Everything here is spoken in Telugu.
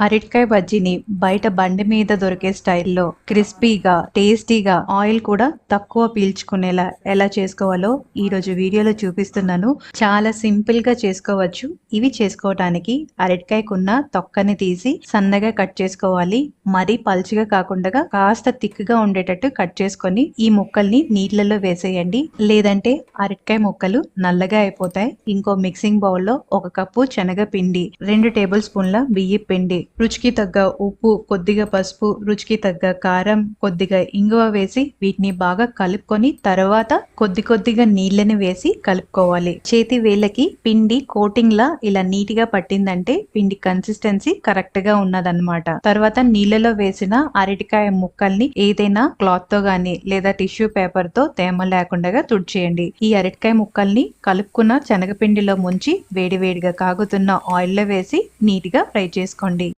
అరటికాయ బజ్జీని బయట బండి మీద దొరికే స్టైల్లో క్రిస్పీగా టేస్టీగా ఆయిల్ కూడా తక్కువ పీల్చుకునేలా ఎలా చేసుకోవాలో ఈ రోజు వీడియోలో చూపిస్తున్నాను. చాలా సింపుల్ గా చేసుకోవచ్చు. ఇవి చేసుకోవటానికి అరటికాయకున్న తొక్కని తీసి సన్నగా కట్ చేసుకోవాలి. మరీ పల్చగా కాకుండా కాస్త థిక్గా ఉండేటట్టు కట్ చేసుకొని ఈ ముక్కల్ని నీళ్ళలో వేసేయండి. లేదంటే అరటికాయ ముక్కలు నల్లగా అయిపోతాయి. ఇంకో మిక్సింగ్ బౌల్లో 1 కప్పు శనగపిండి, 2 టేబుల్ స్పూన్ల బియ్యం పిండి, రుచికి తగ్గ ఉప్పు, కొద్దిగా పసుపు, రుచికి తగ్గ కారం, కొద్దిగా ఇంగువ వేసి వీటిని బాగా కలుపుకొని తర్వాత కొద్దిగా నీళ్ళని వేసి కలుపుకోవాలి. చేతి వేళ్ళకి పిండి కోటింగ్ లా ఇలా నీట్ గా పట్టిందంటే పిండి కన్సిస్టెన్సీ కరెక్ట్ గా ఉన్నదన్నమాట. తర్వాత నీళ్ళలో వేసిన అరటికాయ ముక్కల్ని ఏదైనా క్లాత్ తో గానీ లేదా టిష్యూ పేపర్ తో తేమ లేకుండా తుడిచేయండి. ఈ అరటికాయ ముక్కల్ని కలుపుకున్న శనగపిండిలో ముంచి వేడివేడిగా కాగుతున్న ఆయిల్ లో వేసి నీట్ గా ఫ్రై చేసుకోండి.